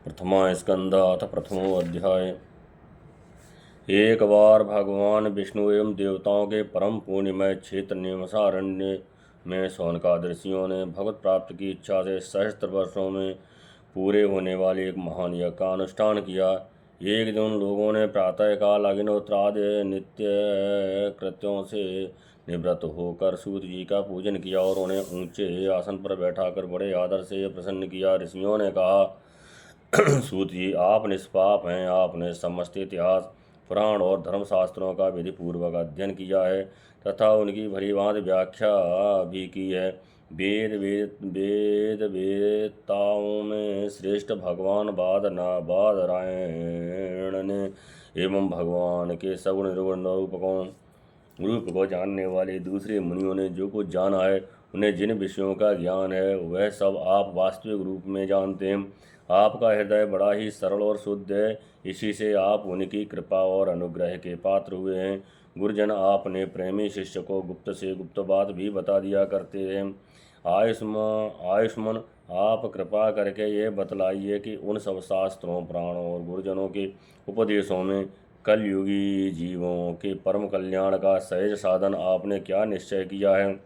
प्रथमा स्कंद अथ प्रथमो अध्याय। एक बार भगवान विष्णु एवं देवताओं के परम पुण्यमय क्षेत्र निमसारण्य में शौनकादि ऋषियों ने भगवत प्राप्ति की इच्छा से सहस्त्र वर्षों में पूरे होने वाले एक महान यज्ञ का अनुष्ठान किया। एक दिन उन लोगों ने प्रातःकाल अग्निहोत्रादि नित्य कृत्यों से निवृत्त होकर सूत जी का पूजन किया और उन्हें ऊंचे आसन पर बैठाकर बड़े आदर से प्रसन्न किया। ऋषियों ने कहा, सूत जी, आप निष्पाप हैं। आपने समस्त इतिहास, पुराण और धर्मशास्त्रों का विधि पूर्वक अध्ययन किया है तथा उनकी भली भांति व्याख्या भी की है। वेद वेदताओं में श्रेष्ठ भगवान बादरायण ने एवं भगवान के सगुण निर्गुण रूप को जानने वाले दूसरे मुनियों ने जो कुछ जाना है, उन्हें जिन विषयों का ज्ञान है, वह सब आप वास्तविक रूप में जानते हैं। आपका हृदय बड़ा ही सरल और शुद्ध है, इसी से आप उनकी कृपा और अनुग्रह के पात्र हुए हैं। गुरुजन, आपने प्रेमी शिष्य को गुप्त से गुप्त बात भी बता दिया करते हैं। आयुष्मान, आप कृपा करके ये बतलाइए कि उन सब शास्त्रों, पुराणों और गुरुजनों के उपदेशों में कलयुगी जीवों के परम कल्याण का सहज साधन आपने क्या निश्चय किया है।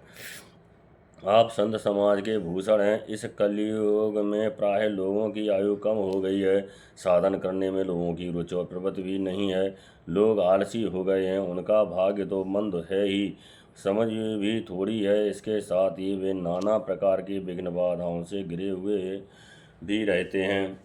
आप संत समाज के भूषण हैं। इस कलयुग में प्राय लोगों की आयु कम हो गई है, साधन करने में लोगों की रुचि और प्रवृत्ति भी नहीं है। लोग आलसी हो गए हैं, उनका भाग्य तो मंद है ही, समझ भी थोड़ी है। इसके साथ ही वे नाना प्रकार की विघ्न बाधाओं से घिरे हुए भी रहते हैं।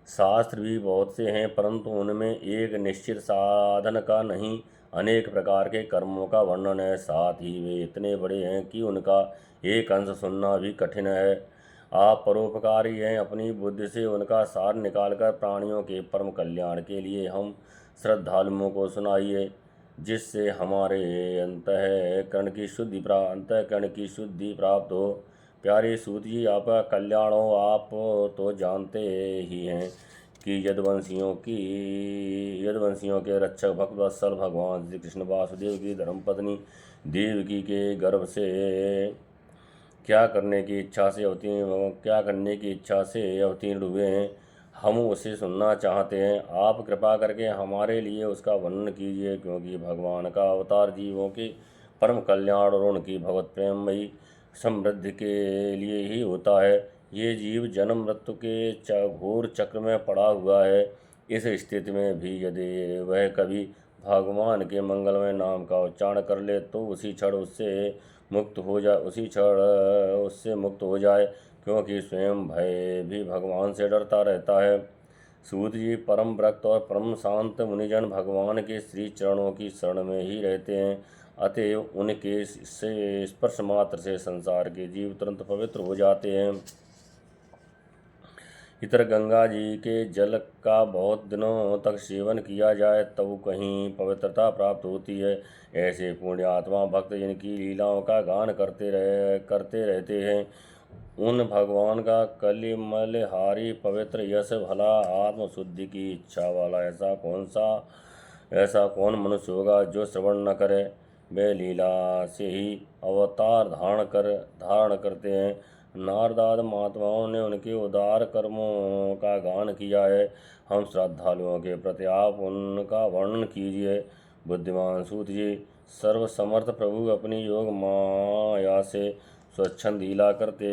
शास्त्र भी बहुत से हैं, परंतु उनमें एक निश्चित साधन का नहीं, अनेक प्रकार के कर्मों का वर्णन है। साथ ही वे इतने बड़े हैं कि उनका एक अंश सुनना भी कठिन है। आप परोपकारी हैं, अपनी बुद्धि से उनका सार निकालकर प्राणियों के परम कल्याण के लिए हम श्रद्धालुओं को सुनाइए, जिससे हमारे अंतःकरण की शुद्धि प्राप्त हो। प्यारे सूत जी, आपका कल्याण हो। आप तो जानते ही हैं कि यदुवंशियों के रक्षक भक्तवत्सल भगवान श्री कृष्ण वासुदेव की धर्मपत्नी देवकी के गर्भ से क्या करने की इच्छा से अवतीर्ण हुए हैं, हम उसे सुनना चाहते हैं। आप कृपा करके हमारे लिए उसका वर्णन कीजिए, क्योंकि भगवान का अवतार जीवों के परम कल्याण और उनकी भगवत प्रेममयी समृद्धि के लिए ही होता है। ये जीव जन्म मृत्यु के घोर चक्र में पड़ा हुआ है। इस स्थिति में भी यदि वह कभी भगवान के मंगलमय नाम का उच्चारण कर ले तो उसी क्षण उससे मुक्त हो जाए, क्योंकि स्वयं भय भी भगवान से डरता रहता है। सूत जी, परम भक्त और परम शांत मुनिजन भगवान के श्री चरणों की शरण में ही रहते हैं, अतएव उनके से स्पर्श मात्र से संसार के जीव तुरंत पवित्र हो जाते हैं। इतर गंगा जी के जल का बहुत दिनों तक सेवन किया जाए तब कहीं पवित्रता प्राप्त होती है। ऐसे पुण्यात्मा भक्त जिनकी लीलाओं का गान करते रहते हैं, उन भगवान का कलिमलहारी पवित्र यश भला आत्मशुद्धि की इच्छा वाला ऐसा कौन मनुष्य होगा जो श्रवण न करे। वे लीला से ही अवतार धारण करते हैं। नारदाद महात्माओं ने उनके उदार कर्मों का गान किया है। हम श्रद्धालुओं के प्रति आप उनका वर्णन कीजिए। बुद्धिमान सूत जी, सर्वसमर्थ प्रभु अपनी योग माया से स्वच्छंद लीला करते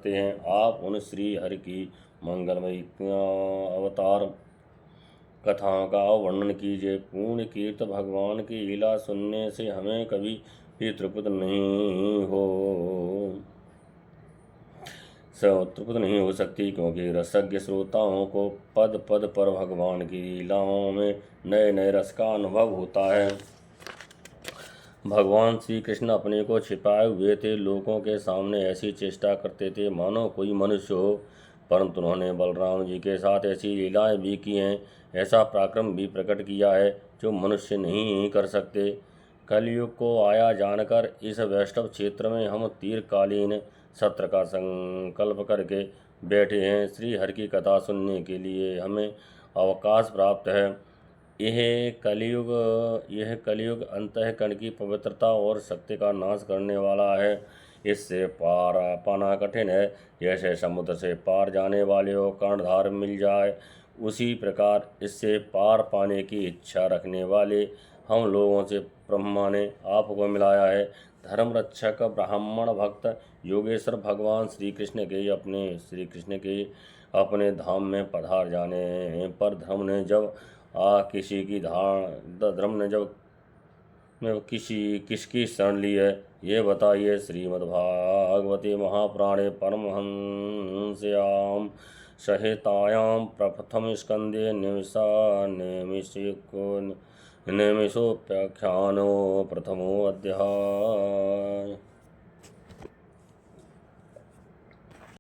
हैं। आप उन श्री हरि की मंगलमयी अवतार कथाओं का वर्णन कीजिए। पूर्ण कीर्त भगवान की लीला सुनने से हमें कभी भी तृप्त नहीं हो सकती, क्योंकि रसज्ञ श्रोताओं को पद पद पर भगवान की लीलाओं में नए नए रस का अनुभव होता है। भगवान श्री कृष्ण अपने को छिपाए हुए थे, लोगों के सामने ऐसी चेष्टा करते थे मानो कोई मनुष्य हो, परंतु उन्होंने बलराम जी के साथ ऐसी लीलाएं भी की हैं, ऐसा पराक्रम भी प्रकट किया है जो मनुष्य नहीं कर सकते। कलयुग को आया जानकर इस वैष्णव क्षेत्र में हम तीर्थकालीन सत्र का संकल्प करके बैठे हैं। श्री हरि की कथा सुनने के लिए हमें अवकाश प्राप्त है। यह कलयुग अंतःकरण की पवित्रता और शक्ति का नाश करने वाला है। इससे पार पाना कठिन है। जैसे समुद्र से पार जाने वाले को कर्णधार मिल जाए, उसी प्रकार इससे पार पाने की इच्छा रखने वाले हम लोगों से ब्रह्मा ने आपको मिलाया है। धर्म रक्षक ब्राह्मण भक्त योगेश्वर भगवान श्री कृष्ण के अपने धाम में पधार जाने पर धर्म ने जब किसकी शरण ली है, ये बताइए। श्रीमद्भागवते महापुराणे परमहंस्याम संहितायां प्रथम स्कंदे निमिषोपाख्यानो प्रथमो अध्याय।